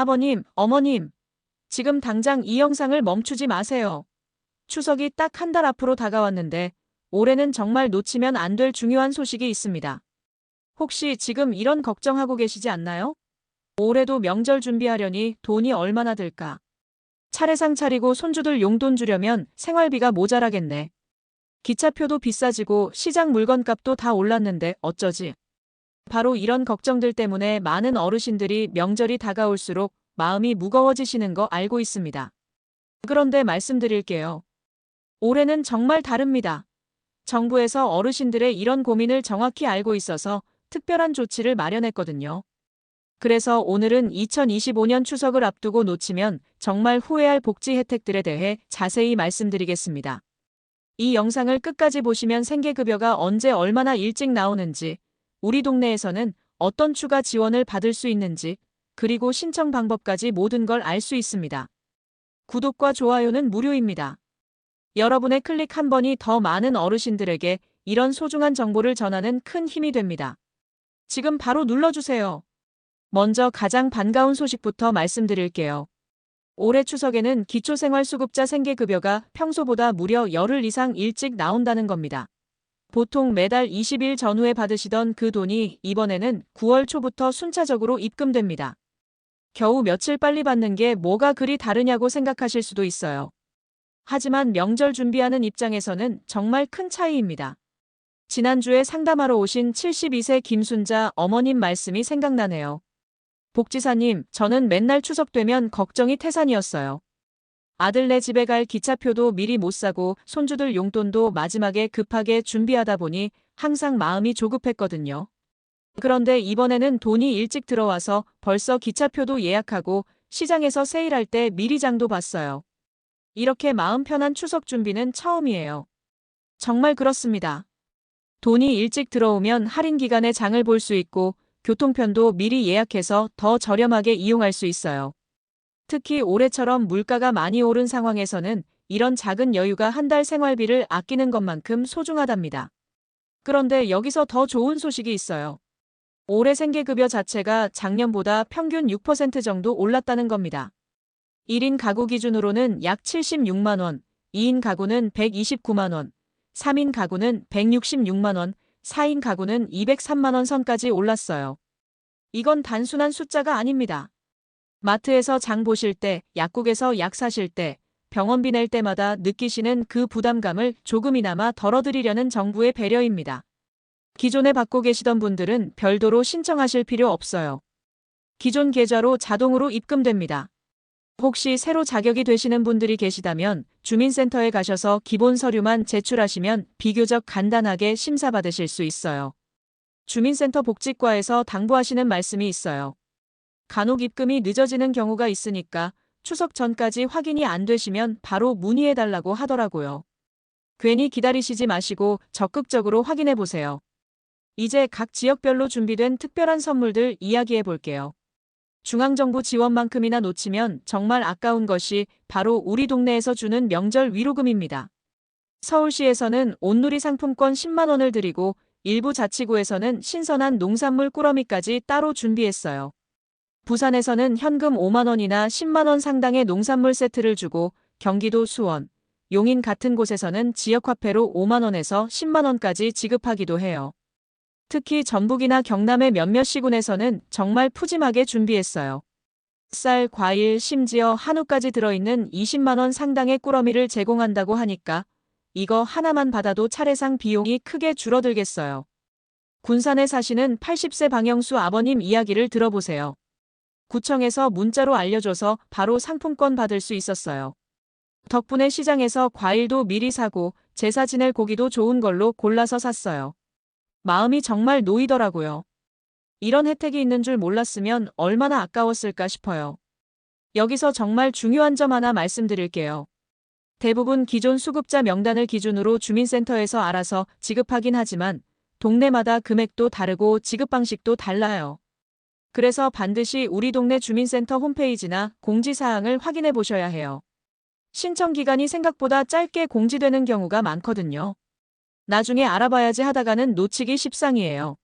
아버님, 어머님, 지금 당장 이 영상을 멈추지 마세요. 추석이 딱 한 달 앞으로 다가왔는데 올해는 정말 놓치면 안 될 중요한 소식이 있습니다. 혹시 지금 이런 걱정하고 계시지 않나요? 올해도 명절 준비하려니 돈이 얼마나 들까? 차례상 차리고 손주들 용돈 주려면 생활비가 모자라겠네. 기차표도 비싸지고 시장 물건값도 다 올랐는데 어쩌지? 바로 이런 걱정들 때문에 많은 어르신들이 명절이 다가올수록 마음이 무거워지시는 거 알고 있습니다. 그런데 말씀드릴게요. 올해는 정말 다릅니다. 정부에서 어르신들의 이런 고민을 정확히 알고 있어서 특별한 조치를 마련했거든요. 그래서 오늘은 2025년 추석을 앞두고 놓치면 정말 후회할 복지 혜택들에 대해 자세히 말씀드리겠습니다. 이 영상을 끝까지 보시면 생계급여가 언제 얼마나 일찍 나오는지, 우리 동네에서는 어떤 추가 지원을 받을 수 있는지, 그리고 신청 방법까지 모든 걸 알 수 있습니다. 구독과 좋아요는 무료입니다. 여러분의 클릭 한 번이 더 많은 어르신들에게 이런 소중한 정보를 전하는 큰 힘이 됩니다. 지금 바로 눌러주세요. 먼저 가장 반가운 소식부터 말씀드릴게요. 올해 추석에는 기초생활수급자 생계급여가 평소보다 무려 열흘 이상 일찍 나온다는 겁니다. 보통 매달 20일 전후에 받으시던 그 돈이 이번에는 9월 초부터 순차적으로 입금됩니다. 겨우 며칠 빨리 받는 게 뭐가 그리 다르냐고 생각하실 수도 있어요. 하지만 명절 준비하는 입장에서는 정말 큰 차이입니다. 지난주에 상담하러 오신 72세 김순자 어머님 말씀이 생각나네요. 복지사님, 저는 맨날 추석 되면 걱정이 태산이었어요. 아들네 집에 갈 기차표도 미리 못 사고 손주들 용돈도 마지막에 급하게 준비하다 보니 항상 마음이 조급했거든요. 그런데 이번에는 돈이 일찍 들어와서 벌써 기차표도 예약하고 시장에서 세일할 때 미리 장도 봤어요. 이렇게 마음 편한 추석 준비는 처음이에요. 정말 그렇습니다. 돈이 일찍 들어오면 할인 기간에 장을 볼 수 있고 교통편도 미리 예약해서 더 저렴하게 이용할 수 있어요. 특히 올해처럼 물가가 많이 오른 상황에서는 이런 작은 여유가 한 달 생활비를 아끼는 것만큼 소중하답니다. 그런데 여기서 더 좋은 소식이 있어요. 올해 생계급여 자체가 작년보다 평균 6% 정도 올랐다는 겁니다. 1인 가구 기준으로는 약 76만 원, 2인 가구는 129만 원, 3인 가구는 166만 원, 4인 가구는 203만 원 선까지 올랐어요. 이건 단순한 숫자가 아닙니다. 마트에서 장 보실 때, 약국에서 약 사실 때, 병원비 낼 때마다 느끼시는 그 부담감을 조금이나마 덜어드리려는 정부의 배려입니다. 기존에 받고 계시던 분들은 별도로 신청하실 필요 없어요. 기존 계좌로 자동으로 입금됩니다. 혹시 새로 자격이 되시는 분들이 계시다면 주민센터에 가셔서 기본 서류만 제출하시면 비교적 간단하게 심사받으실 수 있어요. 주민센터 복지과에서 당부하시는 말씀이 있어요. 간혹 입금이 늦어지는 경우가 있으니까 추석 전까지 확인이 안 되시면 바로 문의해달라고 하더라고요. 괜히 기다리시지 마시고 적극적으로 확인해 보세요. 이제 각 지역별로 준비된 특별한 선물들 이야기해 볼게요. 중앙정부 지원만큼이나 놓치면 정말 아까운 것이 바로 우리 동네에서 주는 명절 위로금입니다. 서울시에서는 온누리 상품권 10만 원을 드리고 일부 자치구에서는 신선한 농산물 꾸러미까지 따로 준비했어요. 부산에서는 현금 5만 원이나 10만 원 상당의 농산물 세트를 주고 경기도 수원, 용인 같은 곳에서는 지역화폐로 5만 원에서 10만 원까지 지급하기도 해요. 특히 전북이나 경남의 몇몇 시군에서는 정말 푸짐하게 준비했어요. 쌀, 과일, 심지어 한우까지 들어있는 20만 원 상당의 꾸러미를 제공한다고 하니까 이거 하나만 받아도 차례상 비용이 크게 줄어들겠어요. 군산에 사시는 80세 방영수 아버님 이야기를 들어보세요. 구청에서 문자로 알려줘서 바로 상품권 받을 수 있었어요. 덕분에 시장에서 과일도 미리 사고 제사 지낼 고기도 좋은 걸로 골라서 샀어요. 마음이 정말 놓이더라고요. 이런 혜택이 있는 줄 몰랐으면 얼마나 아까웠을까 싶어요. 여기서 정말 중요한 점 하나 말씀드릴게요. 대부분 기존 수급자 명단을 기준으로 주민센터에서 알아서 지급하긴 하지만 동네마다 금액도 다르고 지급 방식도 달라요. 그래서 반드시 우리 동네 주민센터 홈페이지나 공지사항을 확인해 보셔야 해요. 신청 기간이 생각보다 짧게 공지되는 경우가 많거든요. 나중에 알아봐야지 하다가는 놓치기 십상이에요.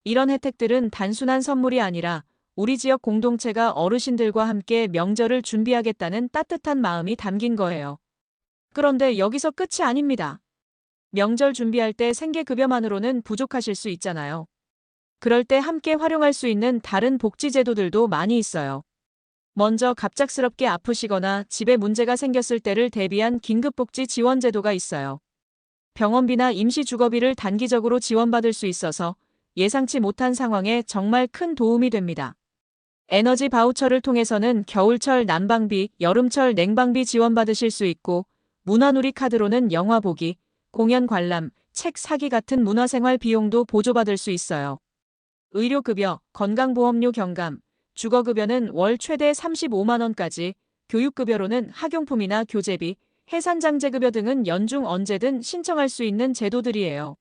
이런 혜택들은 단순한 선물이 아니라 우리 지역 공동체가 어르신들과 함께 명절을 준비하겠다는 따뜻한 마음이 담긴 거예요. 그런데 여기서 끝이 아닙니다. 명절 준비할 때 생계급여만으로는 부족하실 수 있잖아요. 그럴 때 함께 활용할 수 있는 다른 복지제도들도 많이 있어요. 먼저 갑작스럽게 아프시거나 집에 문제가 생겼을 때를 대비한 긴급복지 지원제도가 있어요. 병원비나 임시주거비를 단기적으로 지원받을 수 있어서 예상치 못한 상황에 정말 큰 도움이 됩니다. 에너지 바우처를 통해서는 겨울철 난방비, 여름철 냉방비 지원받으실 수 있고, 문화누리 카드로는 영화 보기, 공연 관람, 책 사기 같은 문화생활 비용도 보조받을 수 있어요. 의료급여, 건강보험료 경감, 주거급여는 월 최대 35만 원까지, 교육급여로는 학용품이나 교재비, 해산장제급여 등은 연중 언제든 신청할 수 있는 제도들이에요.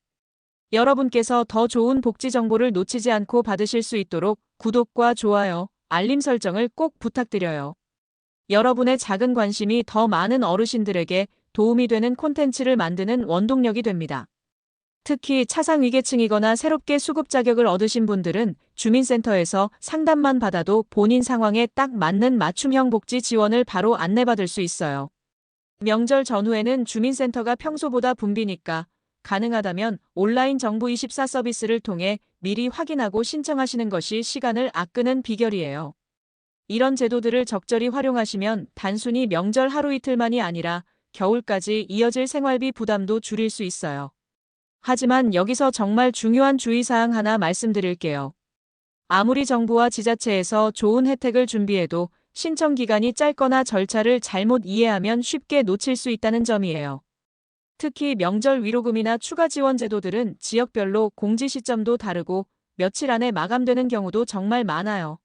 여러분께서 더 좋은 복지 정보를 놓치지 않고 받으실 수 있도록 구독과 좋아요, 알림 설정을 꼭 부탁드려요. 여러분의 작은 관심이 더 많은 어르신들에게 도움이 되는 콘텐츠를 만드는 원동력이 됩니다. 특히 차상위계층이거나 새롭게 수급 자격을 얻으신 분들은 주민센터에서 상담만 받아도 본인 상황에 딱 맞는 맞춤형 복지 지원을 바로 안내받을 수 있어요. 명절 전후에는 주민센터가 평소보다 붐비니까 가능하다면 온라인 정부24 서비스를 통해 미리 확인하고 신청하시는 것이 시간을 아끼는 비결이에요. 이런 제도들을 적절히 활용하시면 단순히 명절 하루 이틀만이 아니라 겨울까지 이어질 생활비 부담도 줄일 수 있어요. 하지만 여기서 정말 중요한 주의사항 하나 말씀드릴게요. 아무리 정부와 지자체에서 좋은 혜택을 준비해도 신청 기간이 짧거나 절차를 잘못 이해하면 쉽게 놓칠 수 있다는 점이에요. 특히 명절 위로금이나 추가 지원 제도들은 지역별로 공지 시점도 다르고 며칠 안에 마감되는 경우도 정말 많아요.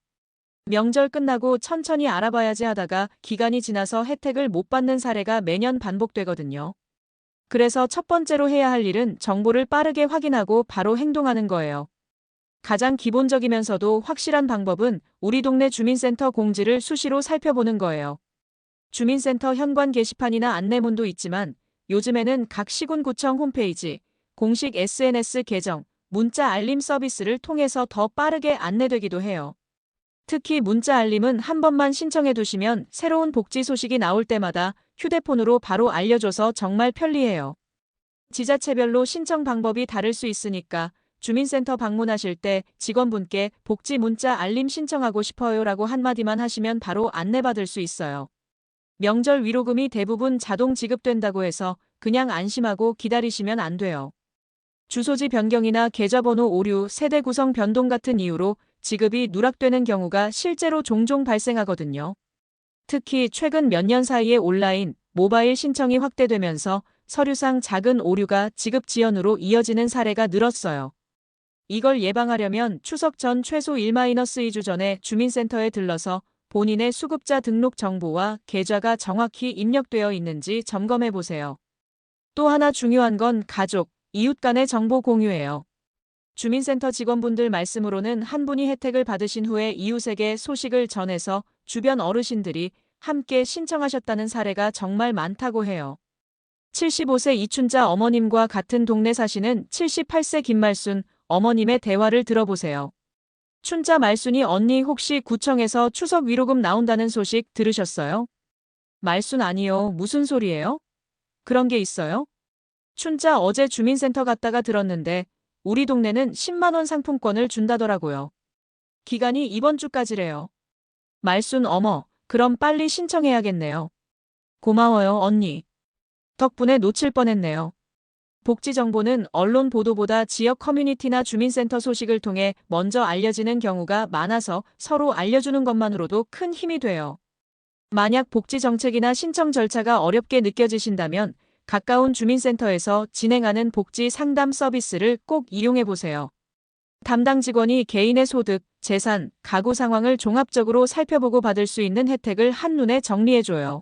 명절 끝나고 천천히 알아봐야지 하다가 기간이 지나서 혜택을 못 받는 사례가 매년 반복되거든요. 그래서 첫 번째로 해야 할 일은 정보를 빠르게 확인하고 바로 행동하는 거예요. 가장 기본적이면서도 확실한 방법은 우리 동네 주민센터 공지를 수시로 살펴보는 거예요. 주민센터 현관 게시판이나 안내문도 있지만 요즘에는 각 시군구청 홈페이지, 공식 SNS 계정, 문자 알림 서비스를 통해서 더 빠르게 안내되기도 해요. 특히 문자 알림은 한 번만 신청해 두시면 새로운 복지 소식이 나올 때마다 휴대폰으로 바로 알려줘서 정말 편리해요. 지자체별로 신청 방법이 다를 수 있으니까 주민센터 방문하실 때 직원분께 복지 문자 알림 신청하고 싶어요라고 한마디만 하시면 바로 안내받을 수 있어요. 명절 위로금이 대부분 자동 지급된다고 해서 그냥 안심하고 기다리시면 안 돼요. 주소지 변경이나 계좌번호 오류, 세대 구성 변동 같은 이유로 지급이 누락되는 경우가 실제로 종종 발생하거든요. 특히 최근 몇 년 사이에 온라인, 모바일 신청이 확대되면서 서류상 작은 오류가 지급 지연으로 이어지는 사례가 늘었어요. 이걸 예방하려면 추석 전 최소 1-2주 전에 주민센터에 들러서 본인의 수급자 등록 정보와 계좌가 정확히 입력되어 있는지 점검해 보세요. 또 하나 중요한 건 가족, 이웃 간의 정보 공유예요. 주민센터 직원분들 말씀으로는 한 분이 혜택을 받으신 후에 이웃에게 소식을 전해서 주변 어르신들이 함께 신청하셨다는 사례가 정말 많다고 해요. 75세 이춘자 어머님과 같은 동네 사시는 78세 김말순 어머님의 대화를 들어보세요. 춘자 말순이 언니 혹시 구청에서 추석 위로금 나온다는 소식 들으셨어요? 말순 아니요. 무슨 소리예요? 그런 게 있어요? 춘자 어제 주민센터 갔다가 들었는데 우리 동네는 10만 원 상품권을 준다더라고요. 기간이 이번 주까지래요. 말순 어머, 그럼 빨리 신청해야겠네요. 고마워요, 언니. 덕분에 놓칠 뻔했네요. 복지 정보는 언론 보도보다 지역 커뮤니티나 주민센터 소식을 통해 먼저 알려지는 경우가 많아서 서로 알려주는 것만으로도 큰 힘이 돼요. 만약 복지 정책이나 신청 절차가 어렵게 느껴지신다면 가까운 주민센터에서 진행하는 복지 상담 서비스를 꼭 이용해 보세요. 담당 직원이 개인의 소득, 재산, 가구 상황을 종합적으로 살펴보고 받을 수 있는 혜택을 한눈에 정리해줘요.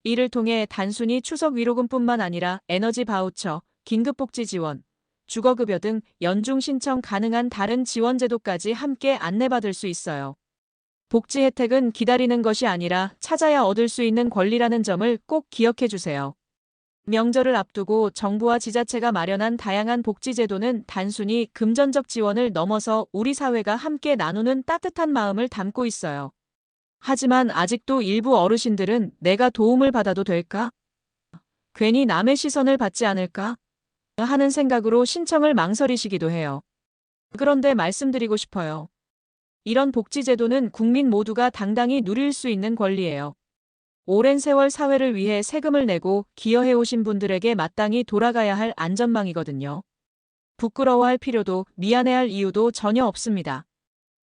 이를 통해 단순히 추석 위로금뿐만 아니라 에너지 바우처, 긴급복지 지원, 주거급여 등 연중 신청 가능한 다른 지원 제도까지 함께 안내받을 수 있어요. 복지 혜택은 기다리는 것이 아니라 찾아야 얻을 수 있는 권리라는 점을 꼭 기억해 주세요. 명절을 앞두고 정부와 지자체가 마련한 다양한 복지제도는 단순히 금전적 지원을 넘어서 우리 사회가 함께 나누는 따뜻한 마음을 담고 있어요. 하지만 아직도 일부 어르신들은 내가 도움을 받아도 될까? 괜히 남의 시선을 받지 않을까? 하는 생각으로 신청을 망설이시기도 해요. 그런데 말씀드리고 싶어요. 이런 복지제도는 국민 모두가 당당히 누릴 수 있는 권리예요. 오랜 세월 사회를 위해 세금을 내고 기여해오신 분들에게 마땅히 돌아가야 할 안전망이거든요. 부끄러워할 필요도 미안해할 이유도 전혀 없습니다.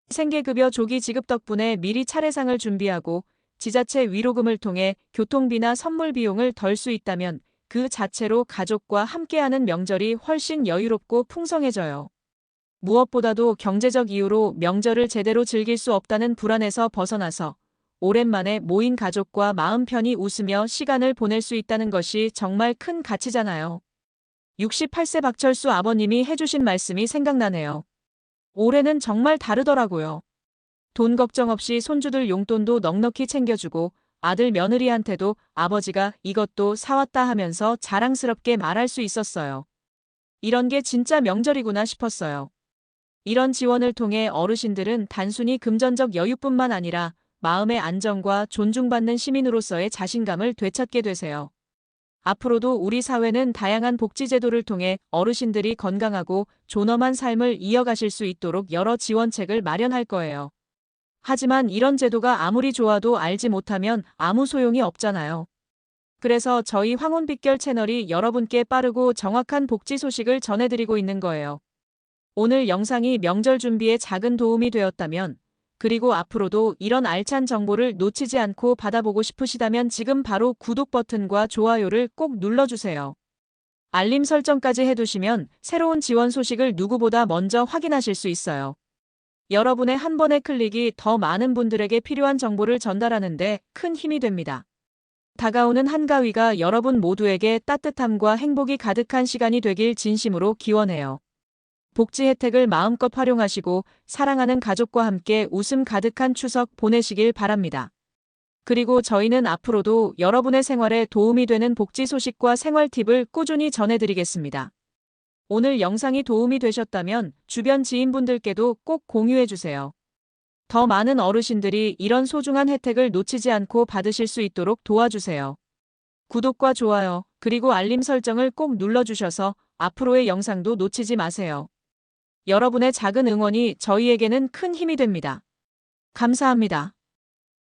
생계급여 조기 지급 덕분에 미리 차례상을 준비하고 지자체 위로금을 통해 교통비나 선물 비용을 덜 수 있다면 그 자체로 가족과 함께하는 명절이 훨씬 여유롭고 풍성해져요. 무엇보다도 경제적 이유로 명절을 제대로 즐길 수 없다는 불안에서 벗어나서 오랜만에 모인 가족과 마음 편히 웃으며 시간을 보낼 수 있다는 것이 정말 큰 가치잖아요. 68세 박철수 아버님이 해주신 말씀이 생각나네요. 올해는 정말 다르더라고요. 돈 걱정 없이 손주들 용돈도 넉넉히 챙겨주고 아들 며느리한테도 아버지가 이것도 사왔다 하면서 자랑스럽게 말할 수 있었어요. 이런 게 진짜 명절이구나 싶었어요. 이런 지원을 통해 어르신들은 단순히 금전적 여유뿐만 아니라 마음의 안정과 존중받는 시민으로서의 자신감을 되찾게 되세요. 앞으로도 우리 사회는 다양한 복지제도를 통해 어르신들이 건강하고 존엄한 삶을 이어가실 수 있도록 여러 지원책을 마련할 거예요. 하지만 이런 제도가 아무리 좋아도 알지 못하면 아무 소용이 없잖아요. 그래서 저희 황혼빛결 채널이 여러분께 빠르고 정확한 복지 소식을 전해드리고 있는 거예요. 오늘 영상이 명절 준비에 작은 도움이 되었다면, 그리고 앞으로도 이런 알찬 정보를 놓치지 않고 받아보고 싶으시다면 지금 바로 구독 버튼과 좋아요를 꼭 눌러주세요. 알림 설정까지 해두시면 새로운 지원 소식을 누구보다 먼저 확인하실 수 있어요. 여러분의 한 번의 클릭이 더 많은 분들에게 필요한 정보를 전달하는 데 큰 힘이 됩니다. 다가오는 한가위가 여러분 모두에게 따뜻함과 행복이 가득한 시간이 되길 진심으로 기원해요. 복지 혜택을 마음껏 활용하시고 사랑하는 가족과 함께 웃음 가득한 추석 보내시길 바랍니다. 그리고 저희는 앞으로도 여러분의 생활에 도움이 되는 복지 소식과 생활 팁을 꾸준히 전해드리겠습니다. 오늘 영상이 도움이 되셨다면 주변 지인분들께도 꼭 공유해주세요. 더 많은 어르신들이 이런 소중한 혜택을 놓치지 않고 받으실 수 있도록 도와주세요. 구독과 좋아요, 그리고 알림 설정을 꼭 눌러주셔서 앞으로의 영상도 놓치지 마세요. 여러분의 작은 응원이 저희에게는 큰 힘이 됩니다. 감사합니다.